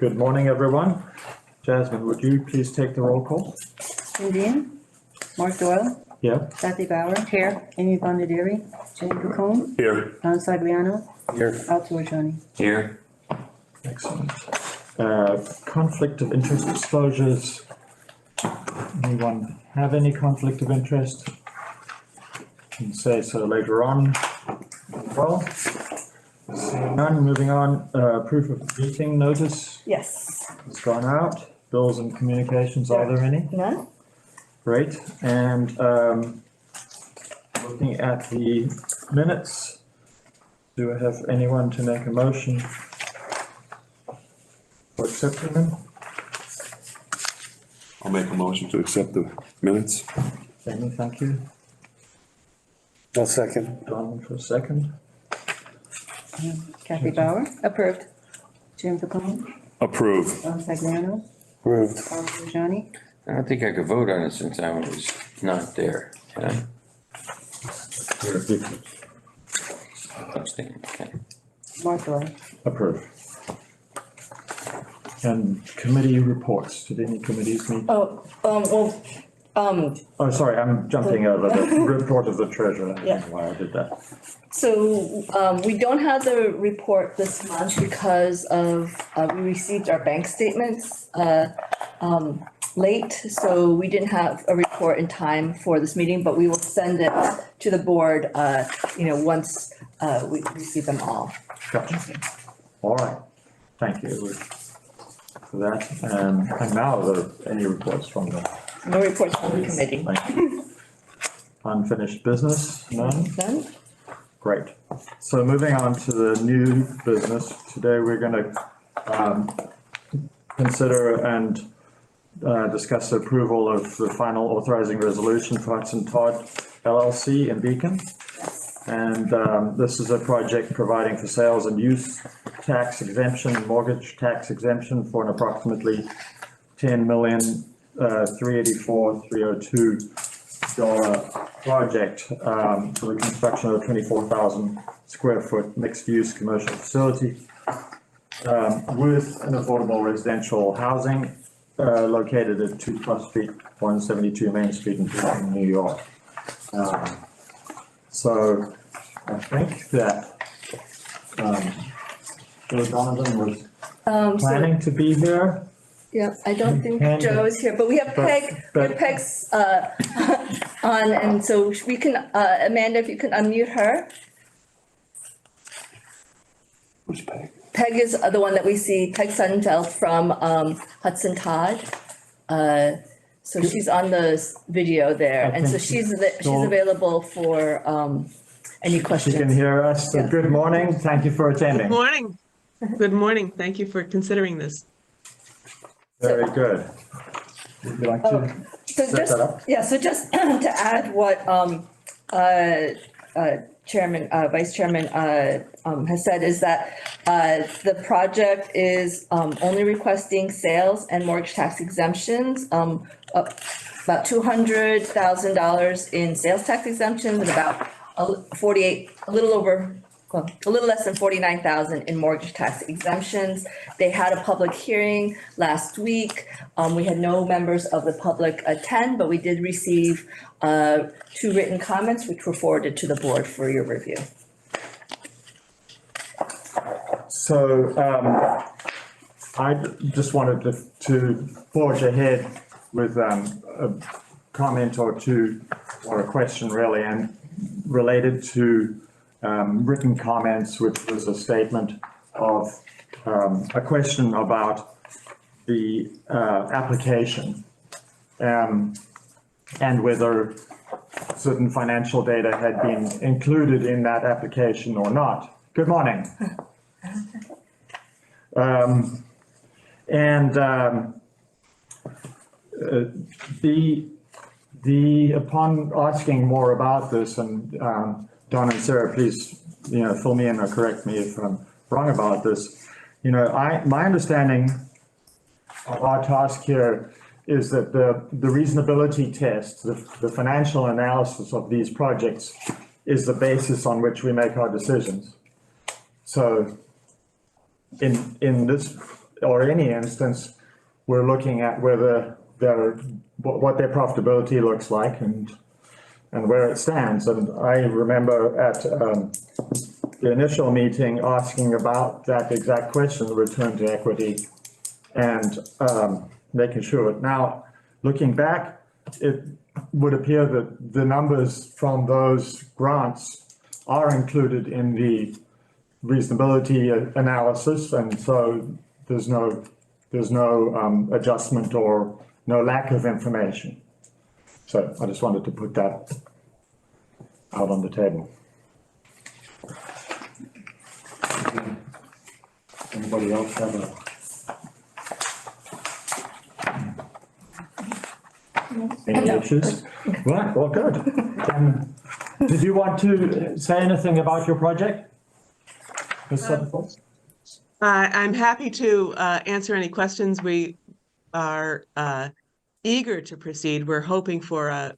Good morning, everyone. Jasmine, would you please take the roll call? Indian, Mark Doyle, Yeah. Kathy Bauer. Here. Amy Bondieri, Jane Pacone, Here. Don Sagliano, Here. Al Torrigiani. Here. Excellent. Conflict of interest disclosures. Anyone have any conflict of interest? Can say so later on. Well, seeing none, moving on. Proof of meeting notice Yes. has gone out. Bills and communications, are there any? None? Great. And looking at the minutes, do I have anyone to make a motion for accepting them? I'll make a motion to accept the minutes. Amy, thank you. I'll second. Don for a second. Kathy Bauer. Approved. Jane Pacone, Approve. Don Sagliano, Approved. Al Torrigiani. I don't think I could vote on it since I was not there. Can I? Abstain, okay. Mark Doyle. Approve. And committee reports. Did any committees meet? Oh, Oh, sorry, I'm jumping over the report of the treasurer. I don't know Yeah. why I did that. So, we don't have the report this month because of, we received our bank statements, late, so we didn't have a report in time for this meeting, but we will send it to the board, once, we receive them all. Gotcha. All right. Thank you for that. And now, are there any reports from the No reports from the committee. thank you. Unfinished business? None? Done? Great. So moving on to the new business, today we're gonna consider and discuss the approval of the final authorizing resolution for Hudson Todd LLC in Beacon. And this is a project providing for sales and use tax exemption, mortgage tax exemption for an approximately $10,384,302 project for the construction of a 24,000 square foot mixed use commercial facility with an affordable residential housing located at 2 Cross Street, 172 Main Street in Beacon, New York. So I think that Joe Donovan was planning to be here. Yeah, I don't think Can- Joe is here, but we have Peg's, on, and so we can, Amanda, if you can unmute her. Who's Peg? Peg is the one that we see, Peg Sundell from Hudson Todd. So she's on the video there, and so she's available for any She questions. can hear us. So good morning. Thank you for attending. Good morning. Good morning. Thank you for considering this. Very good. Would you like to So set just, that up? yeah, so just to add what Vice Chairman has said is that the project is only requesting sales and mortgage tax exemptions, about $200,000 in sales tax exemptions and about a little less than 49,000 in mortgage tax exemptions. They had a public hearing last week. We had no members of the public attend, but we did receive 2 written comments, which were forwarded to the board for your review. So I just wanted to forge ahead with a comment or two, or a question really, and related to written comments, which was a statement of a question about the application and whether certain financial data had been included in that application or not. Good morning. Upon asking more about this, and Don and Sarah, please, fill me in or correct me if I'm wrong about this. My understanding of our task here is that the reasonability test, the financial analysis of these projects is the basis on which we make our decisions. So in this or any instance, we're looking at whether what their profitability looks like and where it stands. And I remember at the initial meeting asking about that exact question, the return to equity, and making sure. Now, looking back, it would appear that the numbers from those grants are included in the reasonability analysis, and so there's no adjustment or no lack of information. So I just wanted to put that out on the table. Anybody else have any issues? Right, well, good. Did you want to say anything about your project? Ms. Sutherland? I'm happy to answer any questions. We are eager to proceed. We're hoping for a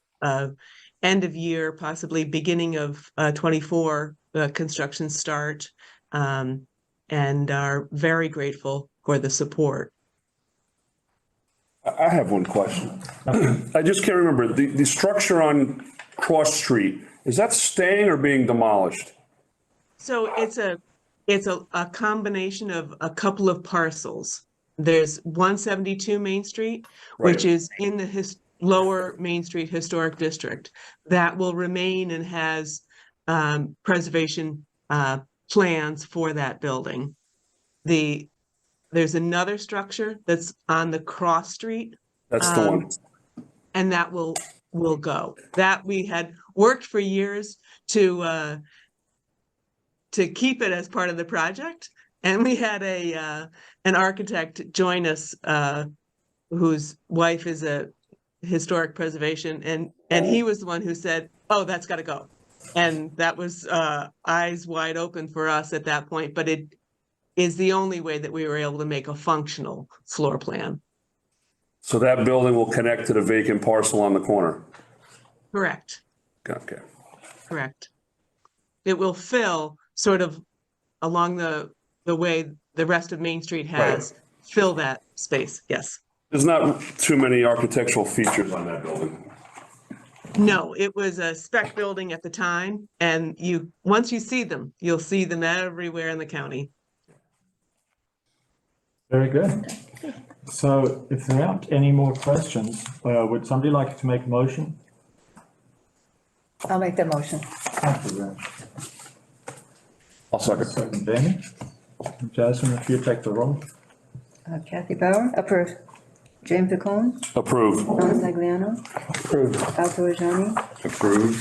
end of year, possibly beginning of 24 construction start, and are very grateful for the support. I have one question. I just can't remember, the structure on Cross Street, is that staying or being demolished? So it's a combination of a couple of parcels. There's 172 Main Street, which Right. is in the lower Main Street Historic District. That will remain and has preservation plans for that building. There's another structure that's on the Cross Street. That's the one. And that will go. That we had worked for years to keep it as part of the project. And we had an architect join us whose wife is a historic preservation, and he was the one who said, "Oh, that's got to go." And that was eyes wide open for us at that point, but it is the only way that we were able to make a functional floor plan. So that building will connect to the vacant parcel on the corner? Correct. Okay. Correct. It will fill sort of along the way the rest of Main Street has, fill that space, yes. There's not too many architectural features on that building. No, it was a spec building at the time, and once you see them, you'll see them everywhere in the county. Very good. So if there aren't any more questions, would somebody like to make a motion? I'll make that motion. Thank you, Rach. I'll second. Second, Danny. Jasmine, if you take the roll. Kathy Bauer, approved. James McCone, Approved. Thomas Agliano, Approved. Alto Ajani, Approved.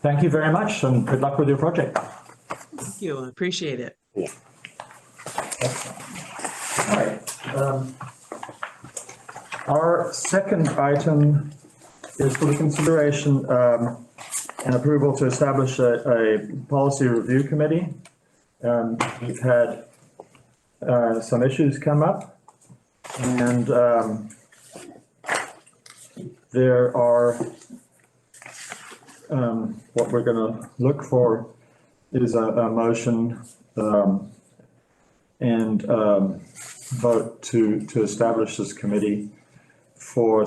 Thank you very much and good luck with your project. Thank you, I appreciate it. All right. Our second item is for the consideration and approval to establish a policy review committee. We've had some issues come up, and there are what we're going to look for is a motion and vote to establish this committee for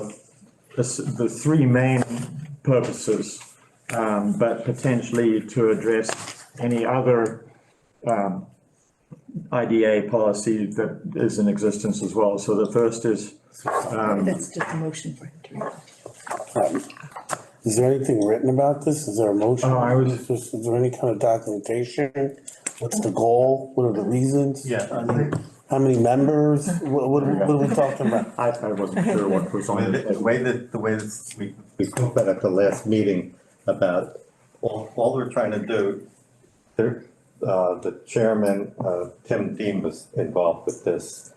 the three main purposes, but potentially to address any other IDA policy that is in existence as well. So the first is That's just a motion for him to read. Is there anything written about this? Is there a motion? Is there any kind of documentation? What's the goal? What are the reasons? Yeah, I think How many members? What are we talking about? I wasn't sure what was on the the table. way that we spoke about at the last meeting about all we're trying to do, the chairman, Tim Dean, was involved with this,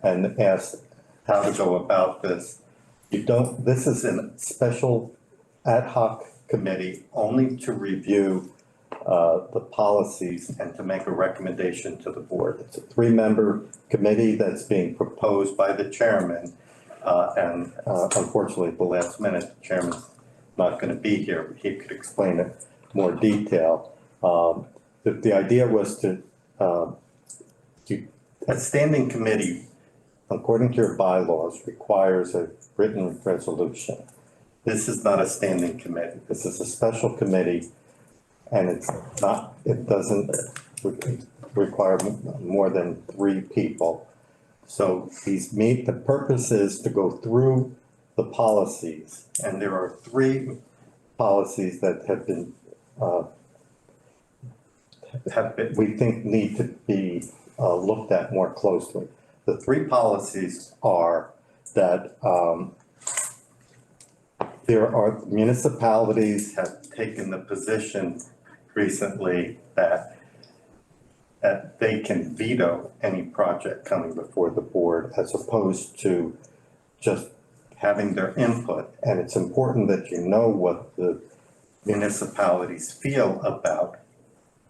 and asked how to go about this. This is a special ad hoc committee only to review the policies and to make a recommendation to the board. It's a 3-member committee that's being proposed by the chairman. And unfortunately, at the last minute, the chairman's not going to be here, but he could explain it more detail. The idea was to a standing committee, according to your bylaws, requires a written resolution. This is not a standing committee. This is a special committee, and it doesn't require more than 3 people. So the purpose is to go through the policies, and there are 3 policies that we think need to be looked at more closely. The 3 policies are that there are municipalities have taken the position recently that they can veto any project coming before the board as opposed to just having their input. And it's important that you know what the municipalities feel about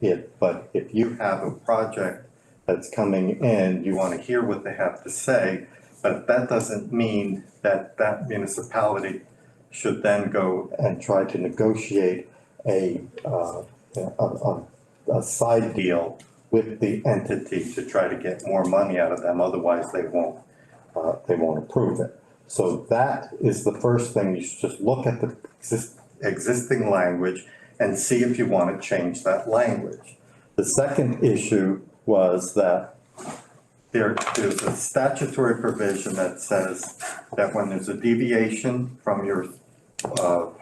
it. But if you have a project that's coming in, you want to hear what they have to say, but that doesn't mean that that municipality should then go and try to negotiate a side deal with the entity to try to get more money out of them. Otherwise, they won't approve it. So that is the first thing. You should just look at the existing language and see if you want to change that language. The second issue was that there's a statutory provision that says that when there's a deviation from your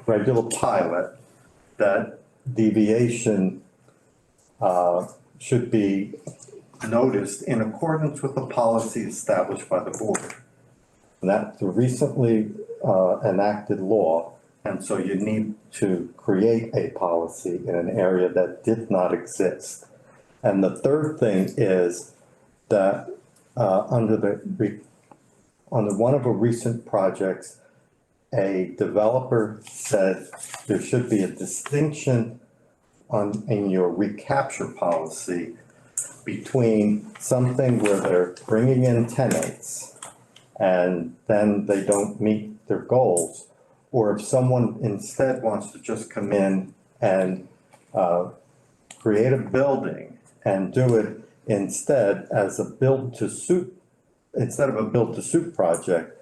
regular pilot, that deviation should be noticed in accordance with the policy established by the board. And that's a recently enacted law, and so you need to create a policy in an area that did not exist. And the third thing is that under one of the recent projects, a developer said there should be a distinction in your recapture policy between something where they're bringing in tenants and then they don't meet their goals, or if someone instead wants to just come in and create a building and do it instead as a build-to-suit, instead of a build-to-suit project,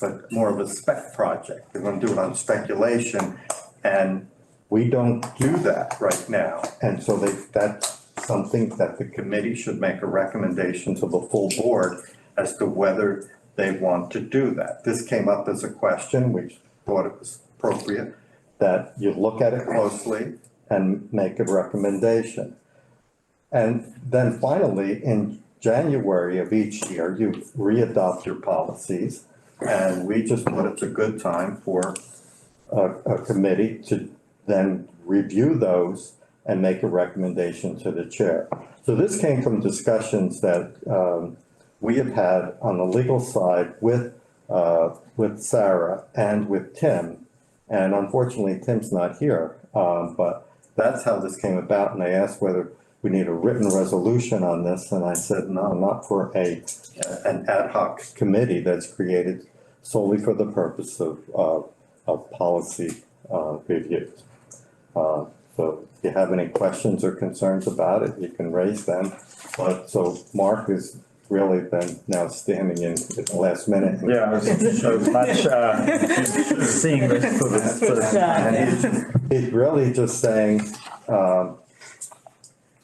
but more of a spec project. They're going to do it on speculation, and we don't do that right now. And so that's something that the committee should make a recommendation to the full board as to whether they want to do that. This came up as a question. We thought it was appropriate that you look at it closely and make a recommendation. And then finally, in January of each year, you re-adopt your policies. And we just thought it's a good time for a committee to then review those and make a recommendation to the chair. So this came from discussions that we have had on the legal side with Sarah and with Tim. And unfortunately, Tim's not here, but that's how this came about. And they asked whether we need a written resolution on this. And I said, no, not for an ad hoc committee that's created solely for the purpose of policy reviews. So if you have any questions or concerns about it, you can raise them. But so Mark is really then now standing in at the last minute. Yeah, I was so much seeing this for the time. And he's really just saying,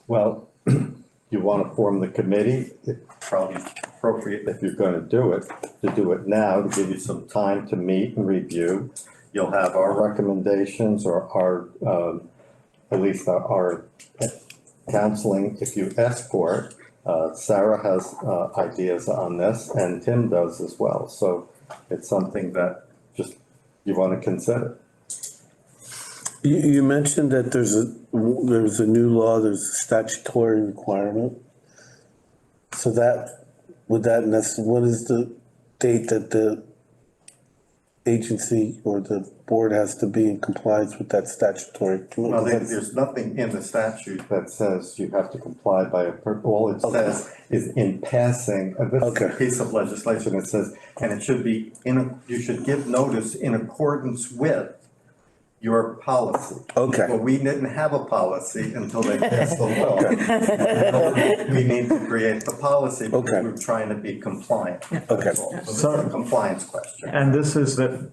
well, you want to form the committee, it's probably appropriate if you're going to do it now, to give you some time to meet and review. You'll have our recommendations or our, at least our counseling if you ask for it. Sarah has ideas on this and Tim does as well. So it's something that just you want to consider. You mentioned that there's a new law, there's a statutory requirement. So what is the date that the agency or the board has to be in compliance with that statutory? Well, there's nothing in the statute that says you have to comply by all it says is in passing, this is a piece of legislation, it says, and it should be you should give notice in accordance with your policy. Okay. But we didn't have a policy until they passed the law. We need to create the policy because Okay. we're trying to be compliant. Okay. That's all. So this is a compliance question. And this is that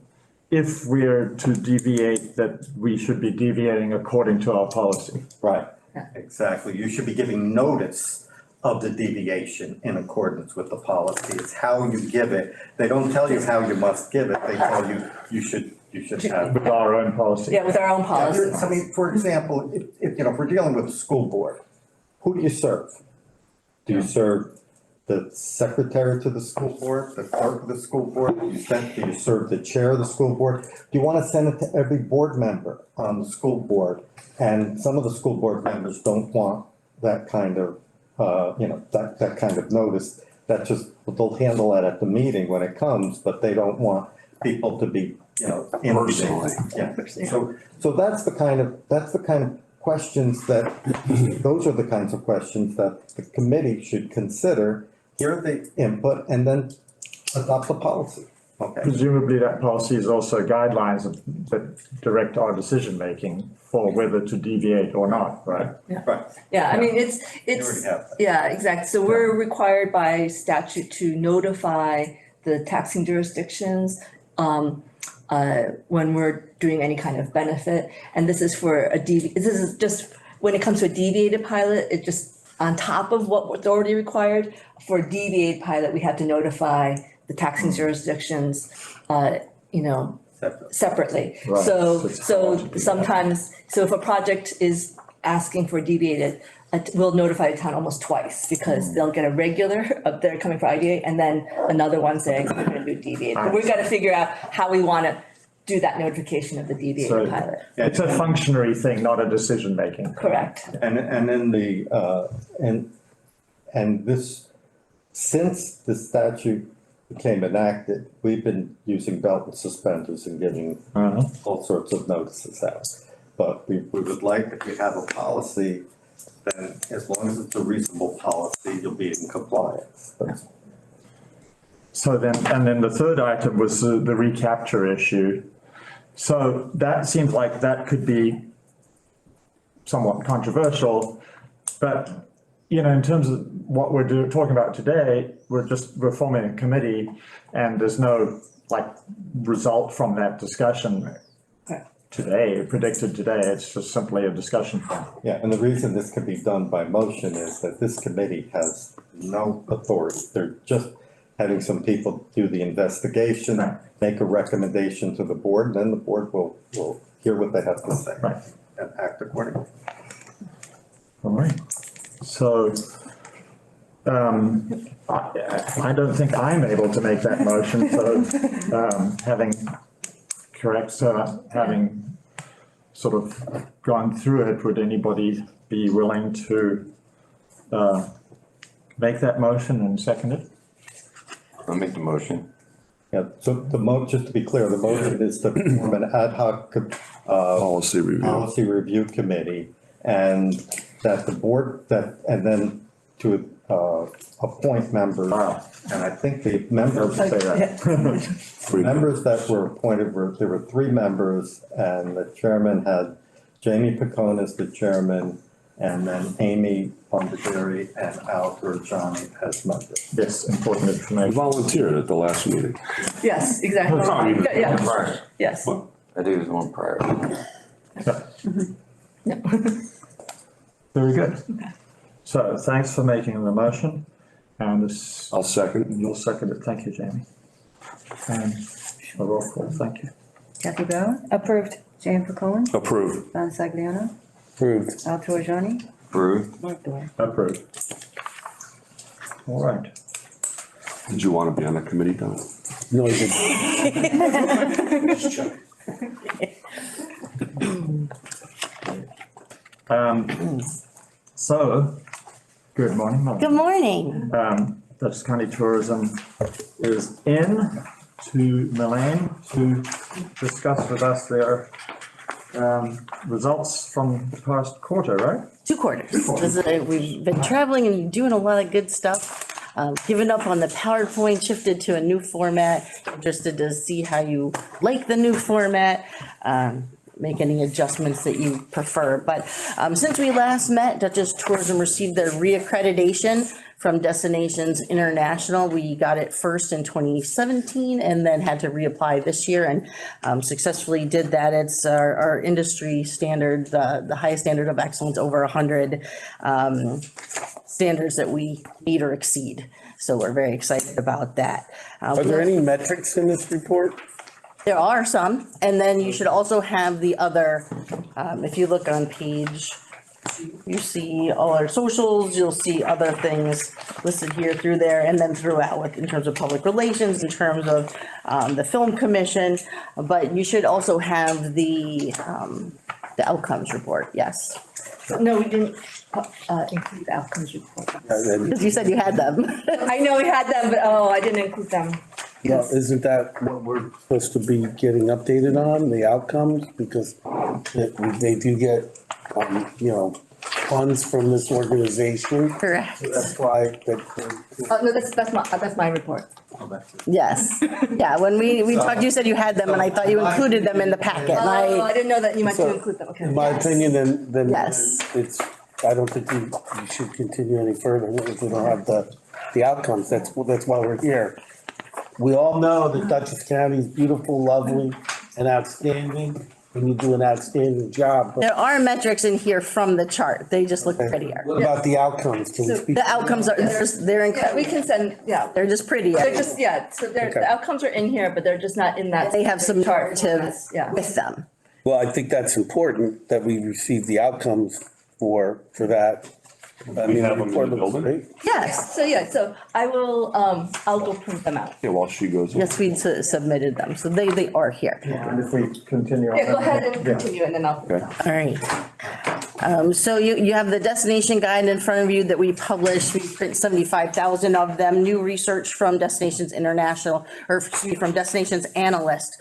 if we're to deviate, that we should be deviating according to our policy. Right, exactly. You should be giving notice of the deviation in accordance with the policy. It's how you give it. They don't tell you how you must give it. They tell you, you should have. With our own policy. Yeah, with our own policies. I mean, for example, if we're dealing with a school board, who do you serve? Do you serve the secretary to the school board, the clerk of the school board? Do you serve the chair of the school board? Do you want to send it to every board member on the school board? And some of the school board members don't want that kind of, that kind of notice. That just, they'll handle that at the meeting when it comes, but they don't want people to be, Personally. Yeah, so that's the kind of questions that, those are the kinds of questions that the committee should consider, hear the input, and then adopt the policy, okay? Presumably that policy is also guidelines that direct our decision-making for whether to deviate or not, right? Right. Yeah, I mean, You it's, already have that. yeah, exactly. So we're required by statute to notify the taxing jurisdictions when we're doing any kind of benefit. And this is for this is just, when it comes to a deviated pilot, it just, on top of what's already required, for a deviated pilot, we have to notify the taxing jurisdictions, separately. Right. So sometimes, so if a project is asking for deviated, we'll notify the town almost twice, because they'll get a regular up there coming for IDA, and then another one saying, we're gonna do deviated. But we've gotta figure out how we wanna do that notification of the So deviated pilot. it's a functionary thing, not a decision-making. Correct. And in the, and this, since the statute became enacted, we've been using belt and suspenders and giving all sorts of notices out. But we would like, if you have a policy, then as long as it's a reasonable policy, you'll be in compliance. So then, and then the third item was the recapture issue. So that seems like that could be somewhat controversial, but, in terms of what we're talking about today, we're forming a committee, and there's no result from that discussion today, predicted today. It's just simply a discussion point. Yeah, and the reason this can be done by motion is that this committee has no authority. They're just having some people do the investigation, make a recommendation to the board, and then the board will hear what they have to say. Right. And act accordingly. All right. So, I don't think I'm able to make that motion, so, having sort of gone through it, would anybody be willing to, make that motion and second it? I'll make the motion. Yeah, so just to be clear, the motion is to form an ad hoc, Policy review. policy review committee, and that the board, and then to, appoint members. And I think the members, Say that. members that were appointed there were 3 members, and the chairman had Jamie Picone as the chairman, and then Amy Bondaberry and Al Johnny as members. Yes, important You information. volunteered at the last meeting. Yes, exactly. Tommy, Yeah, yes. I do the one prior. Very good. So thanks for making the motion, and I'll second. you'll second it. Thank you, Jamie. And a roll call, thank you. Kathy Bauer? Approved. Jane Percohen? Approved. Don Sagliano? Approved. Al Torrigiani? Approved. Mark Dorr? Approved. All right. Did you want to be on the committee, Don? No, I didn't. So, good morning, Molly. Good morning. Dutchess County Tourism is in to Milan to discuss with us their results from the past quarter, right? 2 quarters. We've been traveling and doing a lot of good stuff. Given up on the PowerPoint, shifted to a new format. Interested to see how you like the new format. make any adjustments that you prefer. But since we last met, Dutchess Tourism received their reaccreditation from Destinations International. We got it first in 2017 and then had to reapply this year and successfully did that. It's our industry standard, the highest standard of excellence, over 100 standards that we meet or exceed. So we're very excited about that. Are there any metrics in this report? There are some, and then you should also have the other, if you look on page, you see all our socials, you'll see other things listed here through there, and then throughout with, in terms of public relations, in terms of the film commission, but you should also have the outcomes report, yes. No, we didn't include the outcomes report. Because you said you had them. I know we had them, but I didn't include them. Well, isn't that what we're supposed to be getting updated on, the outcomes? Because they do get, funds from this organization. Correct. That's why, No, that's my report. Yes. Yeah, when we talked, you said you had them, and I thought you included them in the packet, and I didn't know that you meant to include them, okay. in my opinion, then Yes. I don't think you should continue any further if we don't have the outcomes. That's why we're here. We all know that Dutchess County is beautiful, lovely, and outstanding, and you do an outstanding job. But There are metrics in here from the chart, they just look prettier. what about the outcomes? Can you speak? The outcomes are, they're Yeah, we incredible, can send, they're just prettier. they're just, so Okay. the outcomes are in here, but they're just not in that. They have some chart. narrative Yeah. with them. Well, I think that's important that we receive the outcomes for that. I mean, have them in the report looks building? great. Yes, So I will, I'll go print them out. Yeah, while she goes. yes, we submitted them, so they are here. And if we continue on. Yeah, go ahead and Yeah. continue and then I'll. Okay. All right. So you have the destination guide in front of you that we published. We print 75,000 of them. New research from Destinations International, or excuse me, from Destinations Analyst,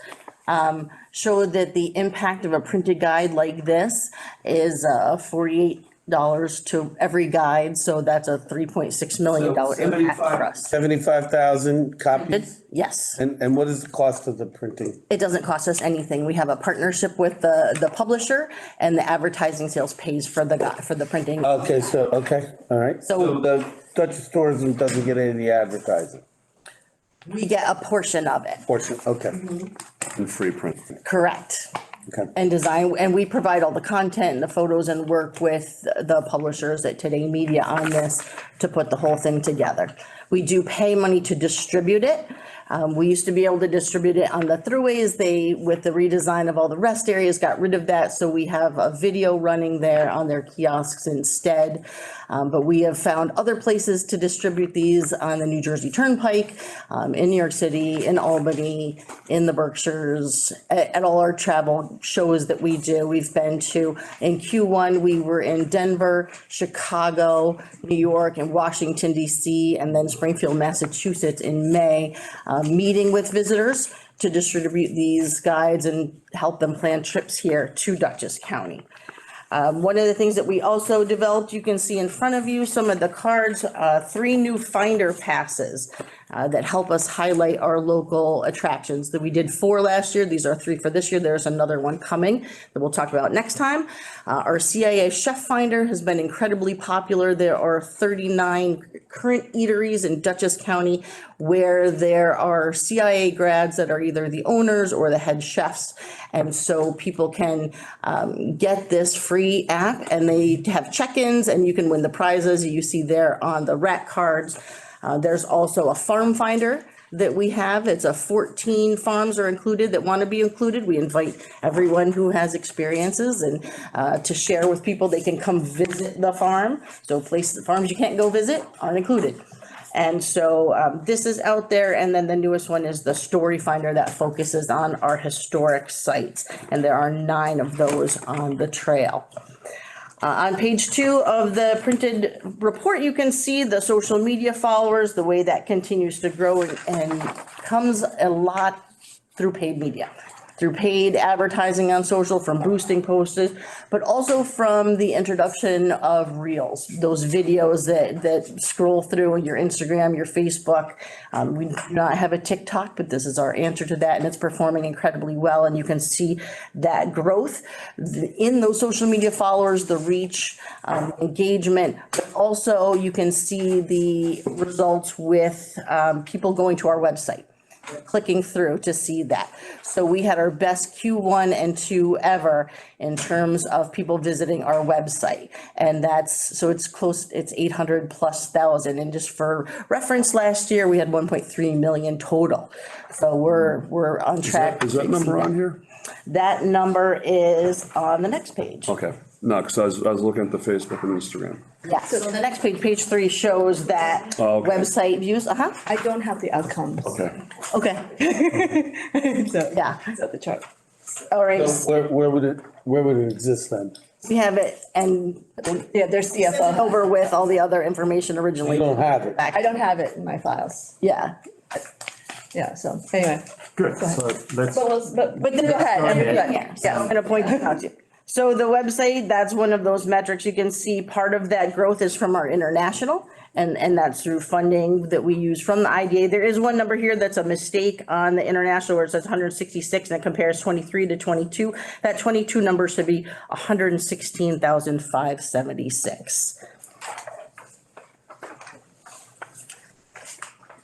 showed that the impact of a printed guide like this is $48 to every guide. So that's a $3.6 million impact for us. 75,000 copies? Yes. And what is the cost of the printing? It doesn't cost us anything. We have a partnership with the publisher, and the advertising sales pays for the printing. Okay, all right. So- So the Dutchess Tourism doesn't get any of the advertising We get a portion of it, portion, okay, And free print. correct? okay. And design, and we provide all the content and the photos and work with the publishers at Today Media on this to put the whole thing together. We do pay money to distribute it. We used to be able to distribute it on the throughways. They, with the redesign of all the rest areas, got rid of that. So we have a video running there on their kiosks instead. But we have found other places to distribute these on the New Jersey Turnpike, in New York City, in Albany, in the Berkshires, at all our travel shows that we do. We've been to, in Q1, we were in Denver, Chicago, New York, and Washington DC, and then Springfield, Massachusetts in May, meeting with visitors to distribute these guides and help them plan trips here to Dutchess County. One of the things that we also developed, you can see in front of you, some of the cards, 3 new finder passes that help us highlight our local attractions. That we did 4 last year. These are 3 for this year. There's another one coming that we'll talk about next time. Our CIA Chef Finder has been incredibly popular. There are 39 current eateries in Dutchess County where there are CIA grads that are either the owners or the head chefs. And so people can get this free app, and they have check-ins, and you can win the prizes you see there on the rack cards. There's also a farm finder that we have. It's 14 farms are included that want to be included. We invite everyone who has experiences and to share with people. They can come visit the farm. So places, farms you can't go visit aren't included. And so this is out there. And then the newest one is the Story Finder that focuses on our historic sites. And there are 9 of those on the trail. On page 2 of the printed report, you can see the social media followers, the way that continues to grow and comes a lot through paid media. through paid advertising on social, from boosting posters, but also from the introduction of reels, those videos that scroll through your Instagram, your Facebook. We do not have a TikTok, but this is our answer to that, and it's performing incredibly well. And you can see that growth in those social media followers, the reach, engagement, but also you can see the results with people going to our website, clicking through to see that. So we had our best Q1 and 2 ever in terms of people visiting our website. And so it's close, it's 800,000+. And just for reference, last year, we had 1.3 million total. So we're on track. Is that number on here? That number is on the next page. Okay, no, because I was looking at the Facebook and Instagram. Yeah, so the next page, page 3, shows that Oh, okay. website views, I don't have the outcomes. Okay, okay, So, yeah, it's at the chart. all right. So where would it exist then? We have it and Yeah, there's CFO. over with all the other information originally. We don't have it. I don't have it in my files. Yeah, Yeah, so anyway. Good, so let's, But then go ahead. Go and you're ahead. good. yeah, so I'm gonna point that out to you. So the website, that's one of those metrics. You can see part of that growth is from our international, and that's through funding that we use from the IDA. There is one number here that's a mistake on the international where it says 166 and it compares 23 to 22. That 22 number should be 116,576.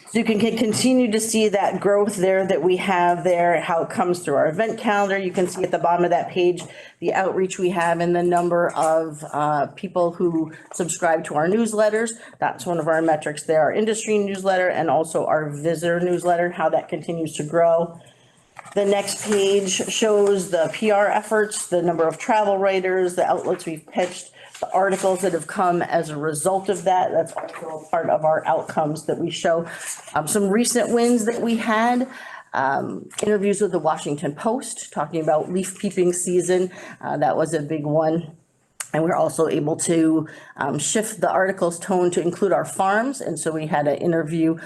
So you can continue to see that growth there that we have there, how it comes through our event calendar. You can see at the bottom of that page, the outreach we have and the number of people who subscribe to our newsletters. That's one of our metrics there, our industry newsletter and also our visitor newsletter, how that continues to grow. The next page shows the PR efforts, the number of travel writers, the outlets we've pitched, the articles that have come as a result of that. That's also part of our outcomes that we show. Some recent wins that we had, interviews with the Washington Post, talking about leaf peeping season. That was a big one. And we're also able to shift the article's tone to include our farms. And so we had an interview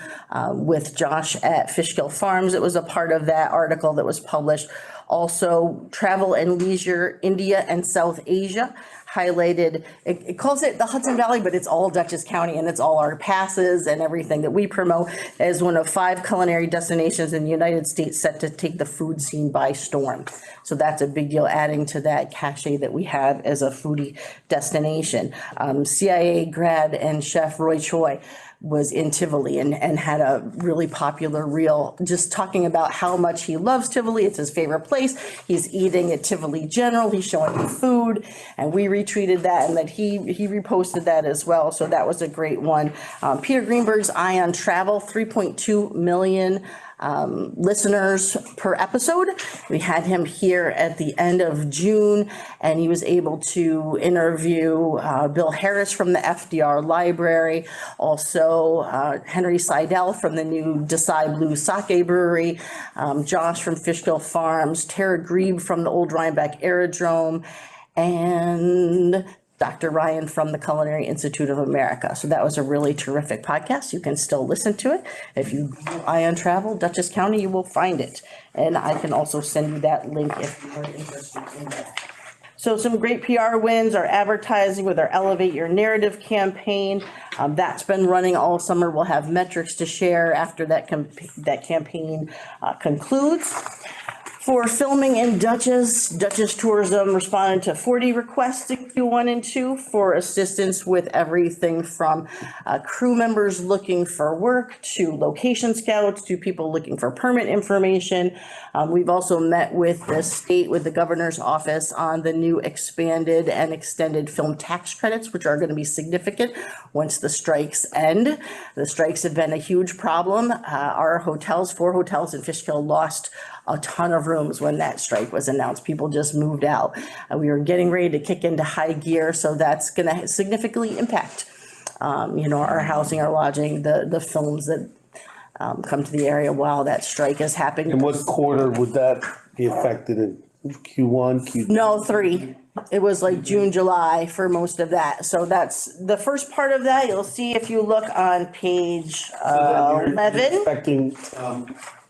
with Josh at Fishkill Farms. It was a part of that article that was published. Also, travel and leisure, India and South Asia, highlighted. It calls it the Hudson Valley, but it's all Dutchess County and it's all our passes and everything that we promote as one of 5 culinary destinations in the United States set to take the food scene by storm. So that's a big deal, adding to that cachet that we have as a foodie destination. CIA grad and chef Roy Choi was in Tivoli and had a really popular reel just talking about how much he loves Tivoli. It's his favorite place. He's eating at Tivoli General. He's showing you food, and we retweeted that, and that he reposted that as well. So that was a great one. Peter Greenberg's Eye on Travel, 3.2 million listeners per episode. We had him here at the end of June, and he was able to interview Bill Harris from the FDR Library, also Henry Seidel from the new Desai Blue Sake Brewery, Josh from Fishkill Farms, Tara Grebe from the Old Rhinebeck Aerodrome, and Dr. Ryan from the Culinary Institute of America. So that was a really terrific podcast. You can still listen to it. If you Google Eye on Travel, Dutchess County, you will find it. And I can also send you that link if you're interested in that. So some great PR wins, our advertising with our Elevate Your Narrative campaign. That's been running all summer. We'll have metrics to share after that campaign concludes. For filming in Dutchess Tourism responded to 40 requests in Q1 and 2 for assistance with everything from crew members looking for work to location scouts to people looking for permit information. We've also met with the state, with the governor's office on the new expanded and extended film tax credits, which are going to be significant once the strikes end. The strikes have been a huge problem. Our hotels, 4 hotels in Fishkill, lost a ton of rooms when that strike was announced. People just moved out. We were getting ready to kick into high gear, so that's going to significantly impact, our housing, our lodging, the films that come to the area while that strike is happening. In what quarter would that be affected in? Q1, Q2? No, 3. It was like June, July for most of that. So that's the first part of that. You'll see if you look on page 11. Expecting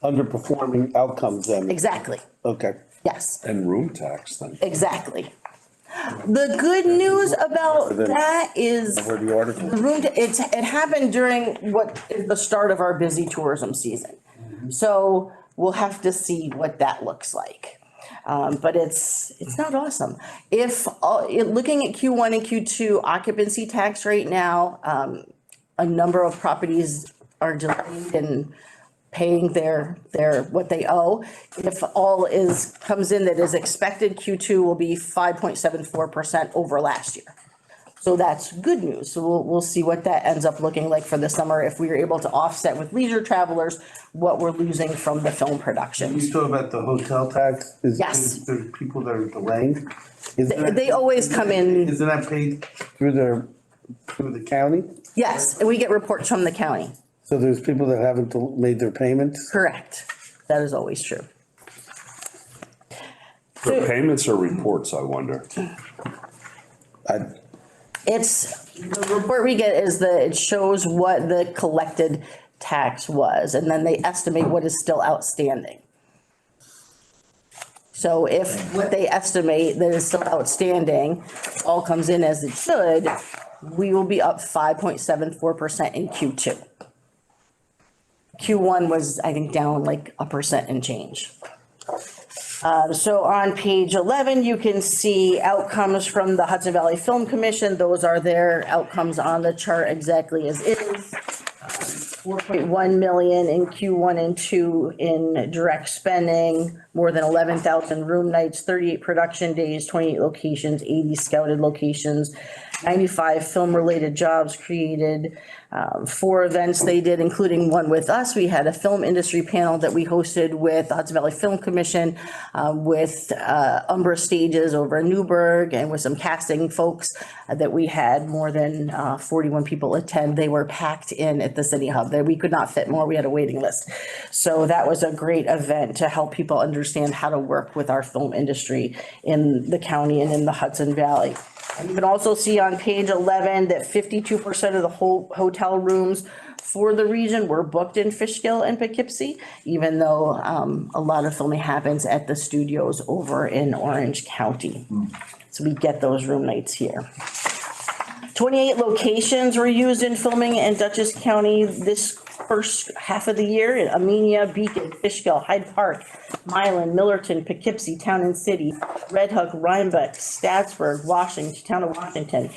underperforming outcomes then? Exactly. Okay. Yes, And room tax then. exactly. The good news about that is I've heard the article. the room, it happened during what is the start of our busy tourism season. So we'll have to see what that looks like. But it's not awesome. Looking at Q1 and Q2 occupancy tax right now, a number of properties are delayed in paying their, what they owe. If all comes in that is expected, Q2 will be 5.74% over last year. So that's good news. So we'll see what that ends up looking like for the summer, if we are able to offset with leisure travelers what we're losing from the film You production. talk about the hotel tax? Yes. There's people that are delaying? Isn't that- They always come in, Isn't that paid through the county? yes, and we get reports from the county. So there's people that haven't made their payments? Correct. That is always true. For payments or reports, I wonder. The report we get is it shows what the collected tax was, and then they estimate what is still outstanding. So if what they estimate that is still outstanding all comes in as it should, we will be up 5.74% in Q2. Q1 was, I think, down like 1% and change. So on page 11, you can see outcomes from the Hudson Valley Film Commission. Those are their outcomes on the chart exactly as is. 4.1 million in Q1 and 2 in direct spending, more than 11,000 room nights, 38 production days, 28 locations, 80 scouted locations, 95 film-related jobs created, 4 events they did, including one with us. We had a film industry panel that we hosted with the Hudson Valley Film Commission, with Umbra Stages over in Newburgh, and with some casting folks that we had more than 41 people attend. They were packed in at the City Hub. We could not fit more. We had a waiting list. So that was a great event to help people understand how to work with our film industry in the county and in the Hudson Valley. And you can also see on page 11 that 52% of the whole hotel rooms for the region were booked in Fishkill and Poughkeepsie, even though a lot of filming happens at the studios over in Orange County. So we get those room nights here. 28 locations were used in filming in Dutchess County this first half of the year in Amenia, Beacon, Fishkill, Hyde Park, Milan, Millerton, Poughkeepsie, Town and City, Red Hook, Rhinebeck, Statsburg, Washington, Town of Washington.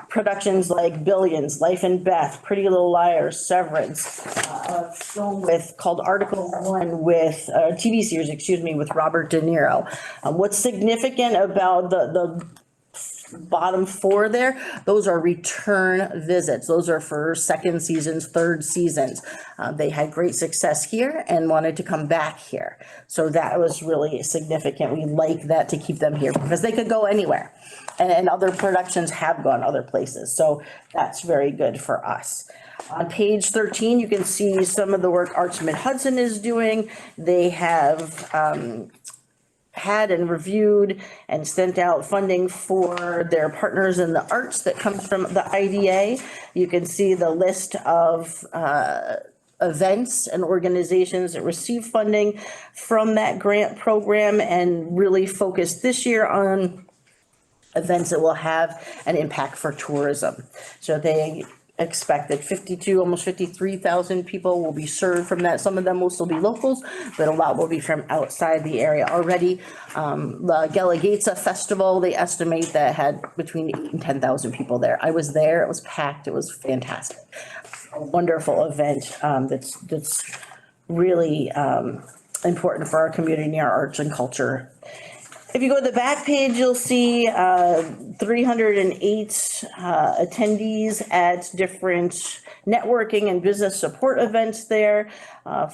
Productions like Billions, Life and Beth, Pretty Little Liars, Severance, a film called Article 1 with, TV series, with Robert De Niro. What's significant about the bottom 4 there, those are return visits. Those are for second seasons, third seasons. They had great success here and wanted to come back here. So that was really significant. We like that to keep them here because they could go anywhere. And other productions have gone other places. So that's very good for us. On page 13, you can see some of the work Arts Mid-Hudson is doing. They have had and reviewed and sent out funding for their partners in the arts that comes from the IDA. You can see the list of events and organizations that receive funding from that grant program, and really focused this year on events that will have an impact for tourism. So they expect that 52, almost 53,000 people will be served from that. Some of them will still be locals, but a lot will be from outside the area already. The Galagatza Festival, they estimate that had between 8,000 and 10,000 people there. I was there, it was packed, it was fantastic. A wonderful event that's really important for our community, our arts and culture. If you go to the back page, you'll see 308 attendees at different networking and business support events there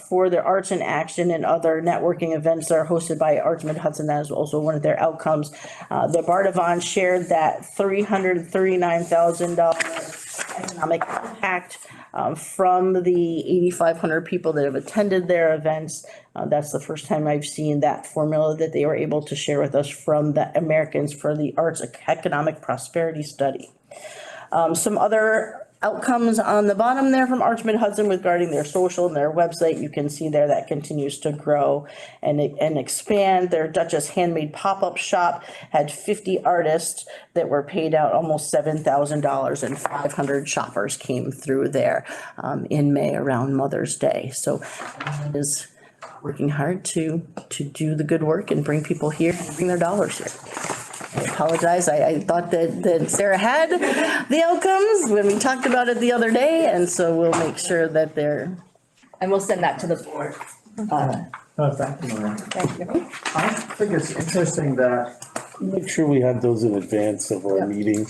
for their Arts in Action and other networking events that are hosted by Arts Mid-Hudson. That is also one of their outcomes. The Bardavon shared that $339,000 economic impact from the 8,500 people that have attended their events. That's the first time I've seen that formula that they were able to share with us from the Americans for the Arts Economic Prosperity Study. Some other outcomes on the bottom there from Archman Hudson regarding their social and their website. You can see there that continues to grow and expand. Their Duchess Handmade Pop-Up Shop had 50 artists that were paid out almost $7,000, and 500 shoppers came through there in May around Mother's Day. So it is working hard to do the good work and bring people here and bring their dollars here. I apologize. I thought that Sarah had the outcomes when we talked about it the other day, and so we'll make sure that they're. And we'll send that to the board. No, thank you, Maureen. Thank you. I think it's interesting that Make sure we have those in advance of our Yeah. meeting.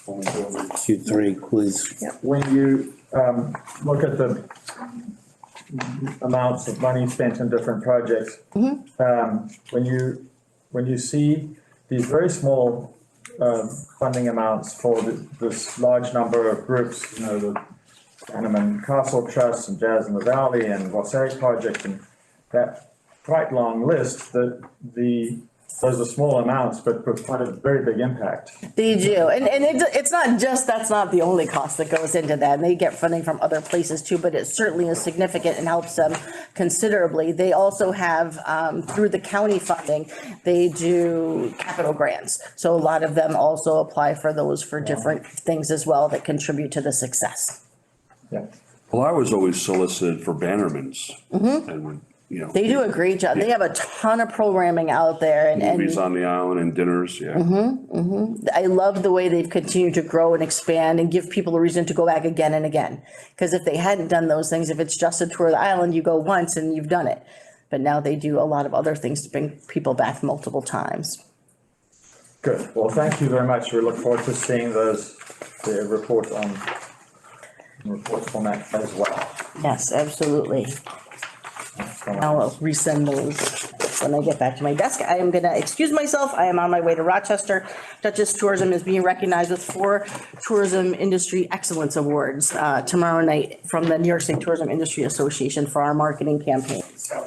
Q3, please. when you look at the amounts of money spent on different projects, when you see these very small funding amounts for this large number of groups, you know, the Anneman Castle Trust and Jazz in the Valley and Wassaic Project, and that quite long list, those are small amounts, but with quite a very big impact. They do, and it's not just, that's not the only cost that goes into that, and they get funding from other places too, but it certainly is significant and helps them considerably. They also have, through the county funding, they do capital grants, so a lot of them also apply for those for different things as well that contribute to the success. Yeah. Well, I was always solicited for bannermans. And, you know. They do a great job, they have a ton of programming out there, and. Movies on the island and dinners, yeah. I love the way they've continued to grow and expand and give people a reason to go back again and again. Because if they hadn't done those things, if it's just a tour of the island, you go once and you've done it. But now they do a lot of other things to bring people back multiple times. Good. Well, thank you very much. We look forward to seeing the report format as well. Yes, absolutely. Now I'll resend those when I get back to my desk. I am gonna excuse myself. I am on my way to Rochester. Duchess Tourism is being recognized with 4 Tourism Industry Excellence Awards tomorrow night from the New York State Tourism Industry Association for our marketing campaign. So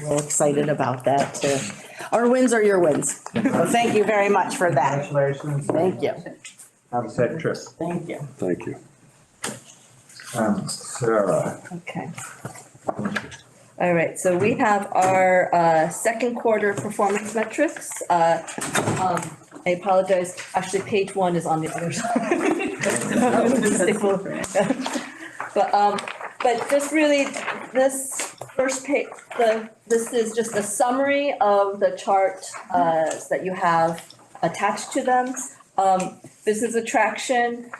we're excited about that too. Our wins are your wins. So thank you very much for that. Congratulations. Thank you. Have a safe trip. Thank you. Thank you. Sarah. Okay. All right, so we have our second quarter performance metrics. I apologize, actually, page 1 is on the other side. But just really, this first page, this is just a summary of the chart that you have attached to them. Business attraction,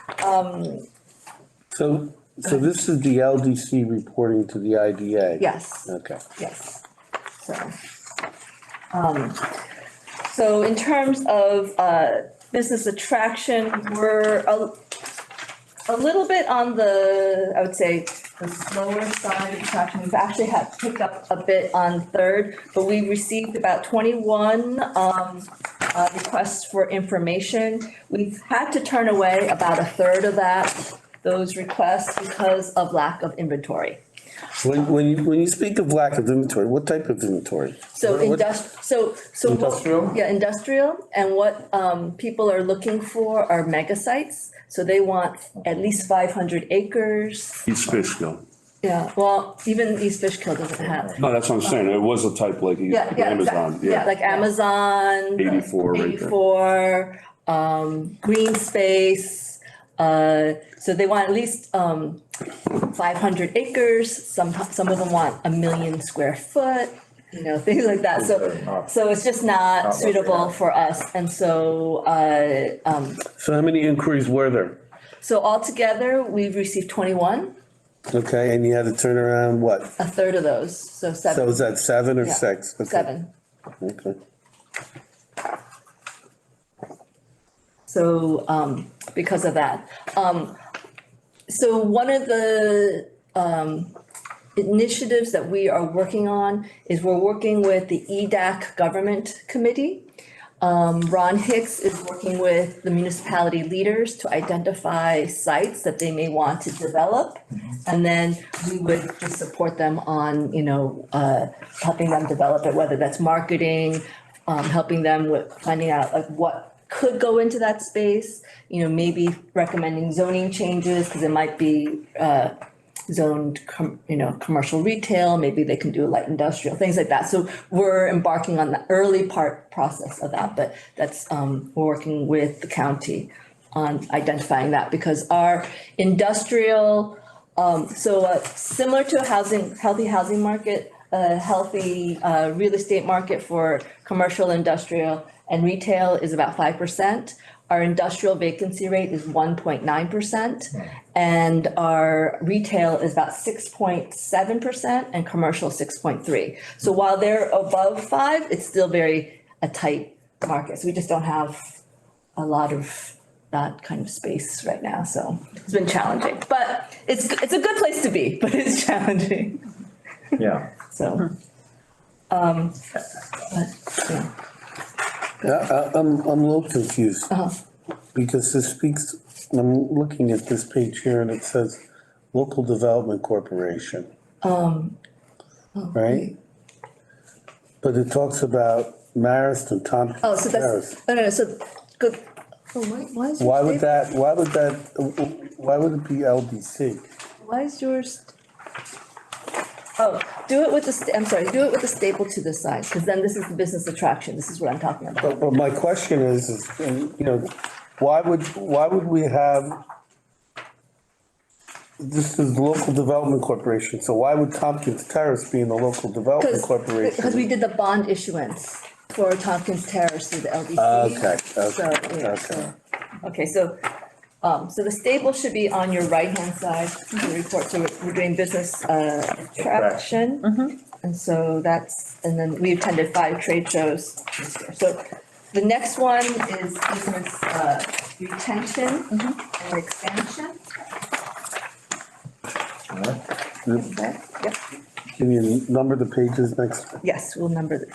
So this is the LDC reporting to the IDA? yes. Okay. Yes, so in terms of, business attraction, we're a little bit on the, I would say, the slower side of attraction. We've actually had picked up a bit on third, but we received about 21, requests for information. We've had to turn away about a third of those requests because of lack of inventory. When you speak of lack of inventory, what type of inventory? So What- Industrial? Yeah, industrial, and what people are looking for are mega sites. So they want at least 500 acres. East Fishkill. Yeah, well, even East Fishkill doesn't have. No, that's what I'm saying. It was a type like Yeah, yeah, Amazon, yeah, like Amazon. 84 right there. 84, green space. So they want at least 500 acres. Some of them want 1 million square foot, you know, things like that. So it's just not suitable for us. And so, So how many inquiries were there? so altogether, we've received 21, Okay, and you had to turn around what? a third of those, so So 7. is that 7 or Yeah, 6? Okay. 7. Okay. So, because of that. So one of the, initiatives that we are working on is we're working with the EDAC Government Committee. Ron Hicks is working with the municipality leaders to identify sites that they may want to develop. And then we would just support them on, you know, helping them develop it, whether that's marketing, helping them with finding out like what could go into that space, maybe recommending zoning changes, because it might be, zoned, commercial retail, maybe they can do light industrial, things like that. So we're embarking on the early process of that, but that's, we're working with the county on identifying that, because our industrial, similar to a healthy housing market, a healthy, real estate market for commercial, industrial, and retail is about 5%. Our industrial vacancy rate is 1.9%, and our retail is about 6.7%, and commercial 6.3%. So while they're above 5%, it's still very a tight market. So we just don't have a lot of that kind of space right now. So it's been challenging, but it's a good place to be, but it's challenging. Yeah. So, yeah. I'm a little confused. Because this speaks, I'm looking at this page here and it says Local Development Corporation. Right? But it talks about Marist and Tompkins Oh, so Terrace. that's, no, so, good. Oh, why is yours? Why would it be LDC? Why is yours? Oh, do it with I'm sorry, do it with the staple to the side, because then this is the business attraction. This is what I'm talking about. But my question is, why would we have, this is Local Development Corporation, so why would Tompkins Terrace be in the Local Development Corporation? Because we did the bond issuance for Tompkins Terrace through the LDC. Okay. So the staple should be on your right-hand side of the report. So we're doing business attraction. And so and then we attended 5 trade shows this year. So the next one is business retention and expansion. Okay, yep, Can you number the pages next? yes, we'll number the,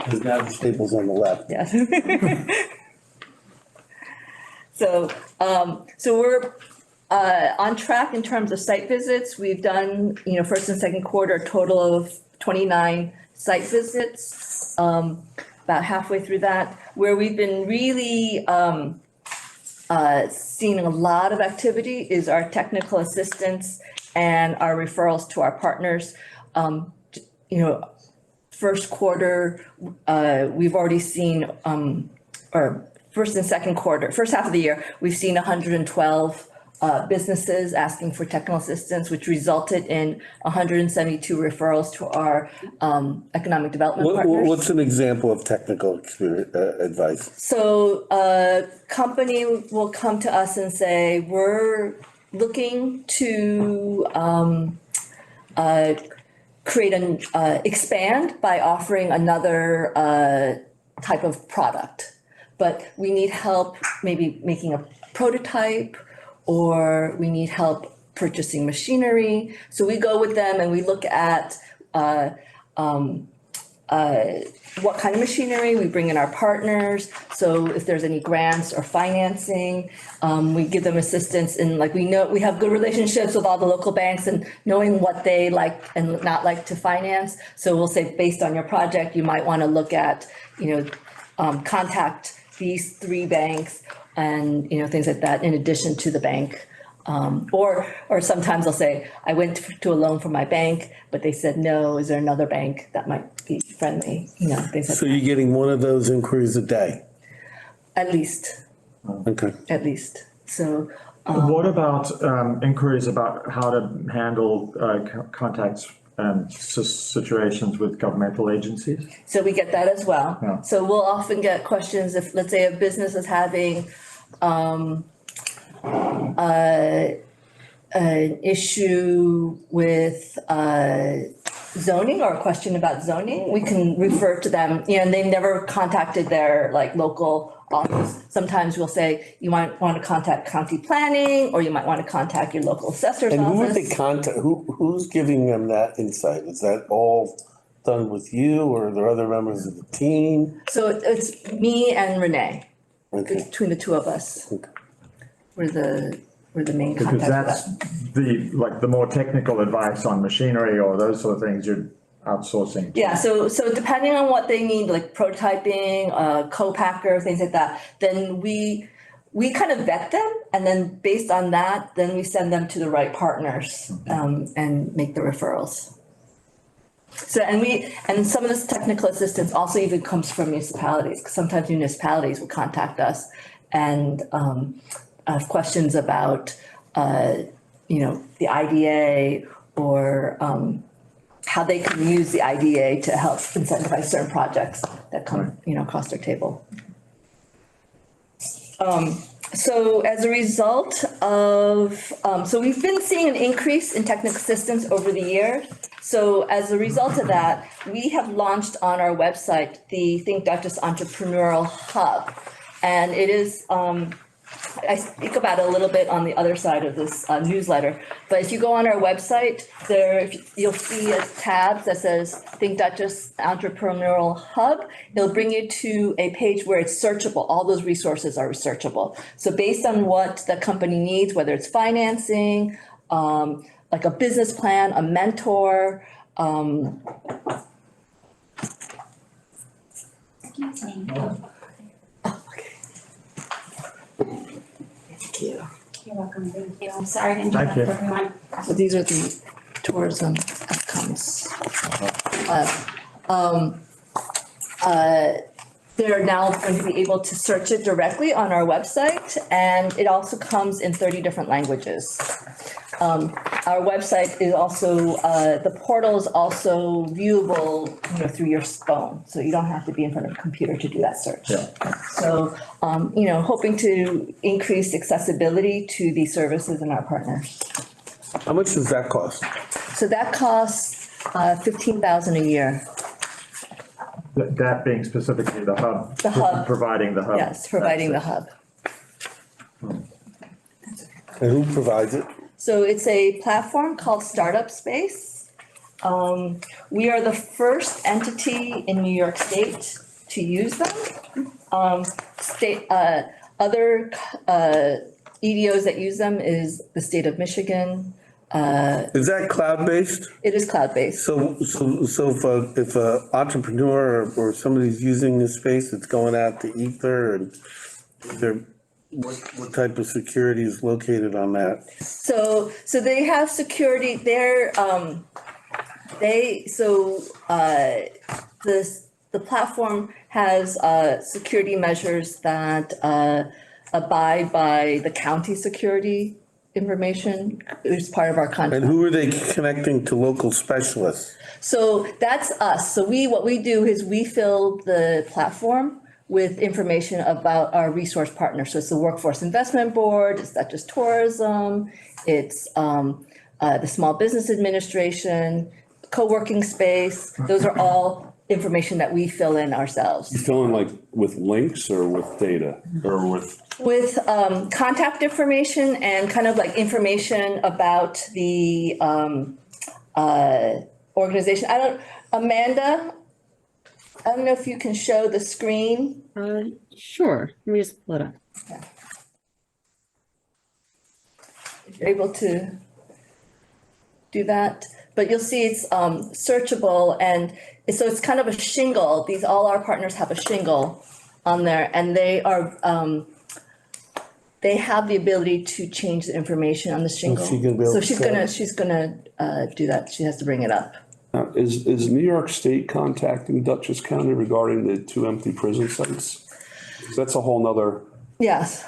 Because now the staple's on the left. yes. So we're on track in terms of site visits. We've done, first and second quarter, a total of 29 site visits, about halfway through that. Where we've been really seeing a lot of activity is our technical assistance and our referrals to our partners. First quarter, we've already seen, or first and second quarter, first half of the year, we've seen 112 businesses asking for technical assistance, which resulted in 172 referrals to our economic development partners. What's an example of technical advice? So a company will come to us and say, we're looking to expand by offering another type of product. But we need help maybe making a prototype, or we need help purchasing machinery. So we go with them and we look at what kind of machinery, we bring in our partners. So if there's any grants or financing, we give them assistance in, like, we know, we have good relationships with all the local banks and knowing what they like and not like to finance. So we'll say, based on your project, you might want to look at, contact these 3 banks and, things like that, in addition to the bank. Or sometimes I'll say, I went to a loan from my bank, but they said, no, is there another bank that might be friendly, things like that. So you're getting one of those inquiries a day? At least, Okay. at least. So, What about inquiries about how to handle contacts and situations with governmental agencies? so we get that as well. Yeah. So we'll often get questions if, let's say, a business is having, an issue with zoning or a question about zoning, we can refer to them, and they never contacted their local office. Sometimes we'll say, you might want to contact county planning, or you might want to contact your local assessor's And who would they office. contact, who's giving them that insight? Is that all done with you, or are there other members of the team? So it's me and Renee, Okay. between the 2 of us. Okay. We're the main Because contact for that's that. the more technical advice on machinery or those sort of things, outsourcing? Yeah, so depending on what they need, like prototyping, co-packer, things like that, then we kind of vet them, and then based on that, then we send them to the right partners, and make the referrals. So, and some of this technical assistance also even comes from municipalities, 'cause sometimes municipalities will contact us and, have questions about, the IDA or, how they can use the IDA to help incentivize certain projects that come, across their table. So as a result of, so we've been seeing an increase in technical assistance over the year. So as a result of that, we have launched on our website the Think Duchess Entrepreneurial Hub. And it is, I speak about it a little bit on the other side of this newsletter, but if you go on our website, you'll see a tab that says Think Duchess Entrepreneurial Hub. It'll bring you to a page where it's searchable. All those resources are searchable. So based on what the company needs, whether it's financing, like a business plan, a mentor, Excuse me. Thank you. You're welcome, thank you. I'm sorry to Thank interrupt you. everyone. So these are the tourism outcomes. They're now going to be able to search it directly on our website, and it also comes in 30 different languages. Our website is also, the portal is also viewable, through your phone, so you don't have to be in front of a computer to do that search. Yeah. So, hoping to increase accessibility to these services and our partners. How much does that cost? So that costs, 15,000 a year. That being specifically the hub. The hub. Providing the hub. Yes, providing the hub. And who provides it? So it's a platform called Startup Space. We are the first entity in New York State to use them. Other EDOs that use them is the state of Michigan. Is that cloud-based? It is cloud-based. So if a entrepreneur or somebody's using this space, it's going out to ether, and what type of security is located on that? So they have security, the platform has security measures that abide by the county security information. It's part of our And contract. who are they connecting to local specialists? So that's us. So what we do is we fill the platform with information about our resource partners. So it's the Workforce Investment Board, it's not just tourism, it's the Small Business Administration, co-working space. Those are all information that we fill in ourselves. You fill in like with links or with data or with? With contact information and kind of like information about the organization. Amanda, I don't know if you can show the screen. Sure, let me just pull it up. If you're able to do that, but you'll see it's searchable, and so it's kind of a shingle. All our partners have a shingle on there, and they have the ability to change the information on the shingle. she can be able So to she's gonna do that. She has to bring it up. Is New York State contacting Dutchess County regarding the 2 empty prison sites? 'Cause that's a whole nother, Yes.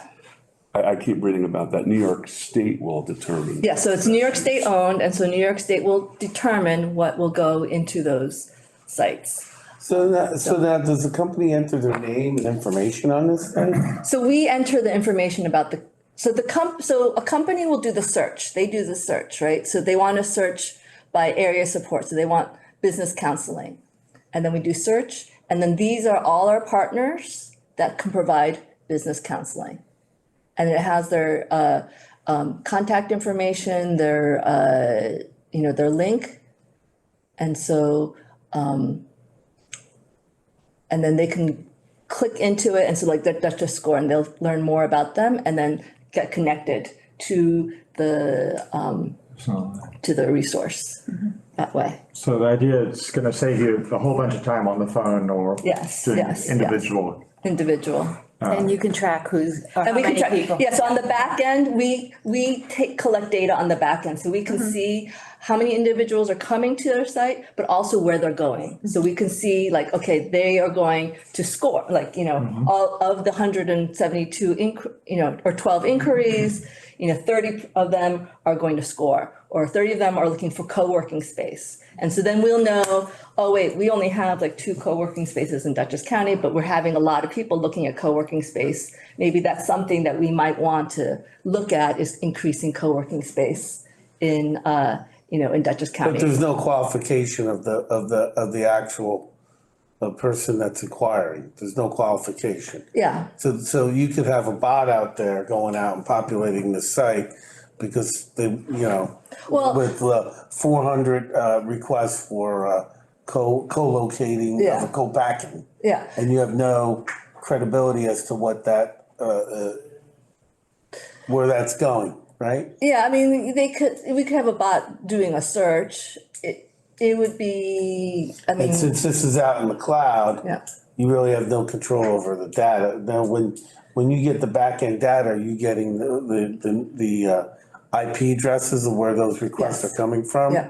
I keep reading about that. New York State will determine. Yeah, so it's New York State owned, and so New York State will determine what will go into those sites. So now, does the company enter their name and information on this thing? So we enter the information about so a company will do the search. They do the search, right? So they want to search by area support. So they want business counseling. And then we do search. And then these are all our partners that can provide business counseling. And it has their contact information, their link. And so, and then they can click into it and so like that's just score, and they'll learn more about them and then get connected to the resource. that way. So the idea is gonna save you a whole bunch of time on the phone or Yes, doing yes, yes. individual. And you can track who's, or how And we can many track, people. yeah, so on the back end, we collect data on the back end, so we can see how many individuals are coming to their site, but also where they're going. So we can see like, okay, they are going to score, like, all of the 172 or 12 inquiries, 30 of them are going to score, or 30 of them are looking for co-working space. And so then we'll know, oh wait, we only have like 2 co-working spaces in Dutchess County, but we're having a lot of people looking at co-working space. Maybe that's something that we might want to look at, is increasing co-working space in Dutchess But County. there's no qualification of the actual person that's inquiring. There's no qualification. Yeah, So you could have a bot out there going out and populating the site because they, Well- with 400 requests for co-locating, Yeah. co-packing. yeah. And you have no credibility as to what that, where that's going, right? Yeah, I mean, we could have a bot doing a search. It would be, I mean, And since this is out in the cloud. yeah. You really have no control over the data. Now, when you get the back end data, are you getting the IP addresses of where those requests Yes. are coming from? Yeah.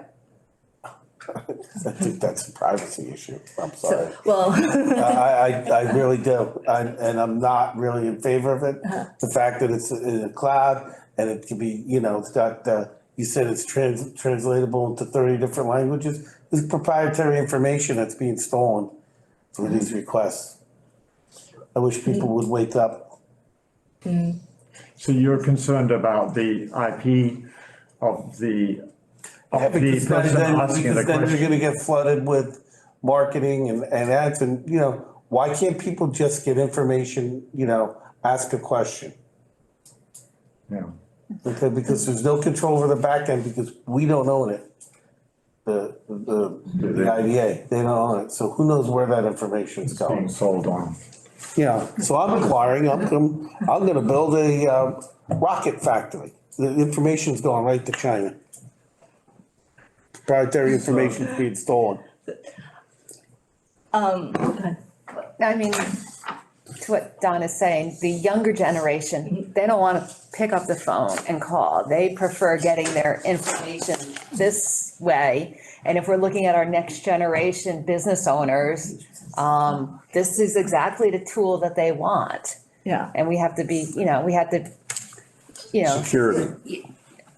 I think that's a privacy issue. I'm sorry. So, well, I really do. And I'm not really in favor of it. The fact that it's in the cloud and it can be, it's got, you said it's translatable into 30 different languages. This is proprietary information that's being stolen for these requests. I wish people would wake up. So you're concerned about the IP of the Because person asking the then you're question? gonna get flooded with marketing and ads and, why can't people just get information, ask a question? Yeah. Okay, because there's no control over the back end because we don't own it. The IDA, they don't own it, so who knows where that information's It's being going? sold on. Yeah, so I'm inquiring, I'm gonna build a rocket factory. The information's going right to China. Proprietary information's being stolen. I mean, to what Don is saying, the younger generation, they don't want to pick up the phone and call. They prefer getting their information this way. And if we're looking at our next generation business owners, this is exactly the tool that they want. yeah, And we have to be, we have to, Security.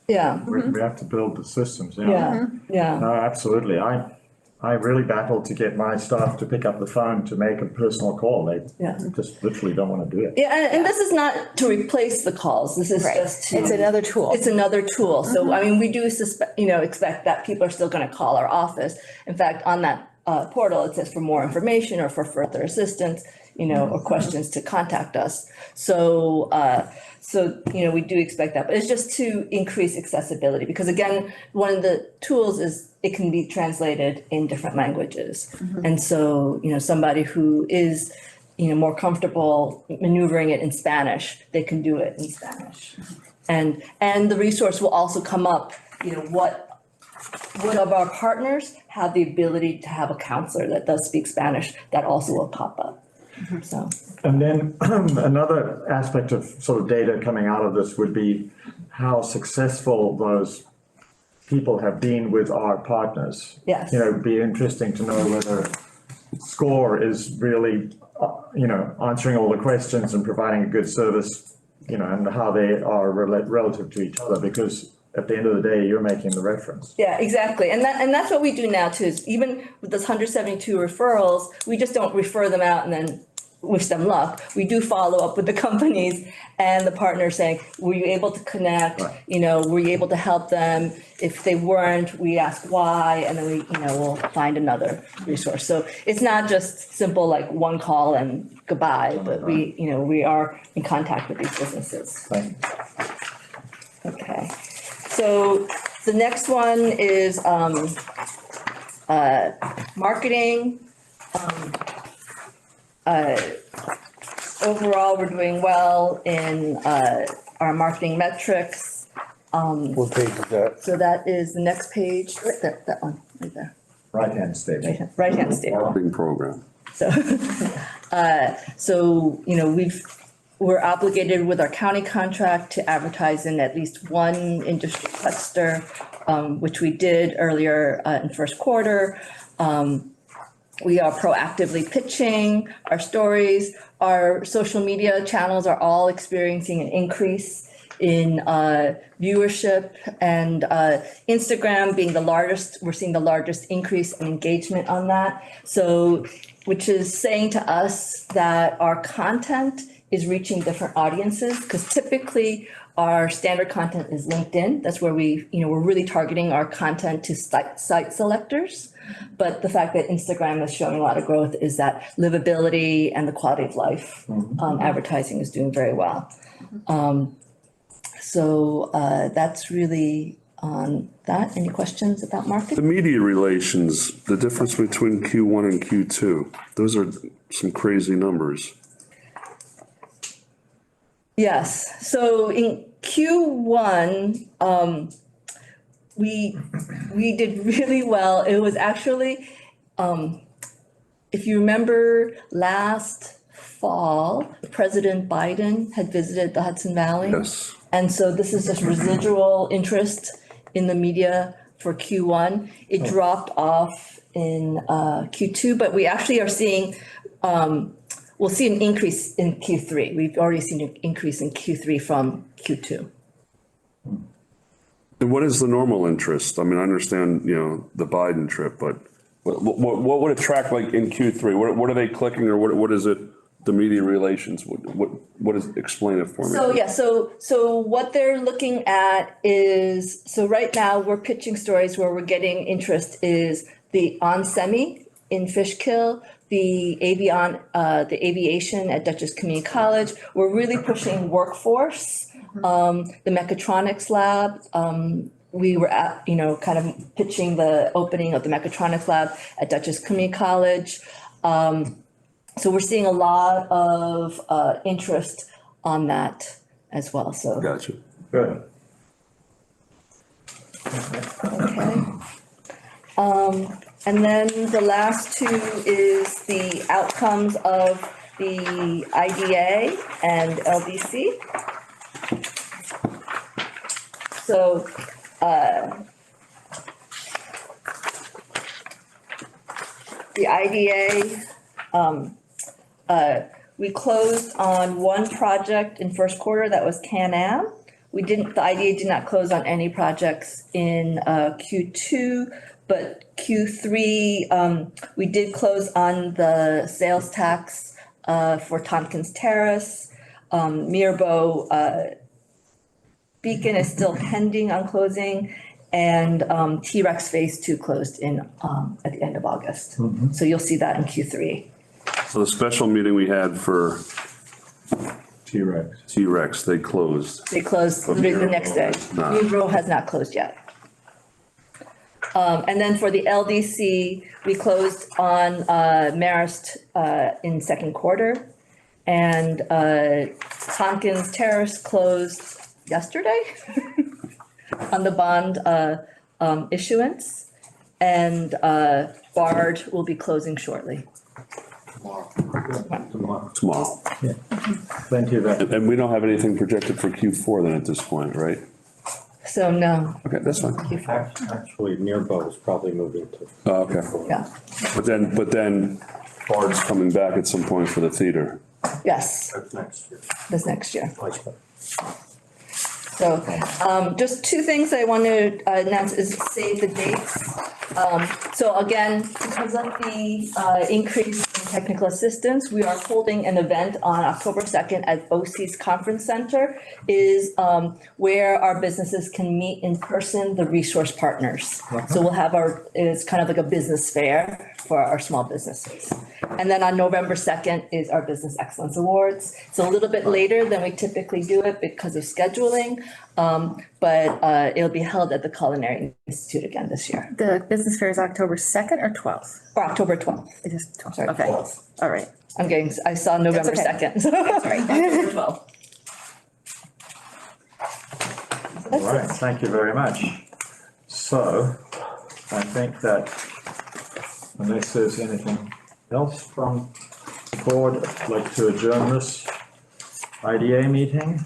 yeah, We have to build the systems, yeah, yeah. No, absolutely. I really battled to get my staff to pick up the phone to make a personal call. They Yeah. just literally don't want to do it. Yeah, and this is not to replace the calls. This is Right. just to. It's another tool. It's another tool. So, I mean, we do expect that people are still gonna call our office. In fact, on that portal, it says for more information or for further assistance, or questions to contact us. So, we do expect that, but it's just to increase accessibility, because again, one of the tools is it can be translated in different languages. And so, somebody who is, more comfortable maneuvering it in Spanish, they can do it in Spanish. And the resource will also come up, what of our partners have the ability to have a counselor that does speak Spanish, that also will pop up. So, And then another aspect of sort of data coming out of this would be how successful those people have been with our partners. Yes. It'd be interesting to know whether SCORE is really, answering all the questions and providing a good service, and how they are relative to each other, because at the end of the day, you're making the reference. yeah, exactly. And that's what we do now too, is even with those 172 referrals, we just don't refer them out and then wish them luck. We do follow up with the companies and the partners saying, were you able to connect? Right. Were you able to help them? If they weren't, we ask why, and then we, we'll find another resource. So it's not just simple like one call and goodbye, but we are in contact with these businesses. Thank you. Okay, so the next one is marketing. Overall, we're doing well in our marketing metrics. What page is that? So that is the next page, right there, that one, right there, Right-hand statement. right-hand statement. Marketing program. So, you know, we're obligated with our county contract to advertise in at least one industry cluster, which we did earlier in first quarter. We are proactively pitching our stories. Our social media channels are all experiencing an increase in viewership, and Instagram being the largest, we're seeing the largest increase in engagement on that. So, which is saying to us that our content is reaching different audiences, because typically our standard content is LinkedIn. That's where we, you know, we're really targeting our content to site selectors. But the fact that Instagram is showing a lot of growth is that livability and the quality of life advertising is doing very well. So that's really on that. Any questions about The marketing? media relations, the difference between Q1 and Q2, those are some crazy numbers. Yes, so in Q1, we did really well. It was actually, if you remember last fall, President Biden had visited the Hudson Valley. Yes. And so this is just residual interest in the media for Q1. It dropped off in Q2, but we actually are seeing, we'll see an increase in Q3. We've already seen an increase in Q3 from Q2. And what is the normal interest? I mean, I understand, you know, the Biden trip, but what would it track like in Q3? What are they clicking, or what is it? The media relations, what is, explain it for me. So, yeah, so what they're looking at is, so right now we're pitching stories where we're getting interest is the on-semi in Fishkill, the aviation at Dutchess Community College. We're really pushing workforce, the mechatronics lab. We were at, you know, kind of pitching the opening of the mechatronics lab at Dutchess Community College. So we're seeing a lot of interest on that as well, so. Gotcha. Good. Okay. And then the last two is the outcomes of the IDA and LDC. So, the IDA, we closed on one project in first quarter, that was Can-Am. The IDA did not close on any projects in Q2, but Q3, we did close on the sales tax for Tompkins Terrace. Mirbeau Beacon is still pending on closing, and T-Rex Phase 2 closed in at the end of August. So you'll see that in Q3. So the special meeting we had for T-Rex, they closed. They closed the next day. Not. Mirbeau has not closed yet. And then for the LDC, we closed on Marist in second quarter. And Tompkins Terrace closed yesterday on the bond issuance. And Bard will be closing shortly. Tomorrow. Plenty of that. And we don't have anything projected for Q4 then at this point, right? So no, Okay, that's fine. Actually, Mirbeau is probably moving to. Oh, okay. yeah, But then Bard's coming back at some point for the theater. yes, Next year. this next year. So, just two things I want to announce is save the dates. So again, because of the increase in technical assistance, we are holding an event on October 2nd at OC's Conference Center, is where our businesses can meet in person, the resource partners. So we'll have it's kind of like a business fair for our small businesses. And then on November 2nd is our Business Excellence Awards. It's a little bit later than we typically do it because of scheduling, but it'll be held at the Culinary Institute again this year, The business fair is October 2nd or 12th? or October 12th. It is 12th, Sorry, okay, 12th. all right. I saw November okay. 2nd. That's right. October 12th. All right, thank you very much. So I think that unless there's anything else from the board, I'd like to adjourn this IDA meeting.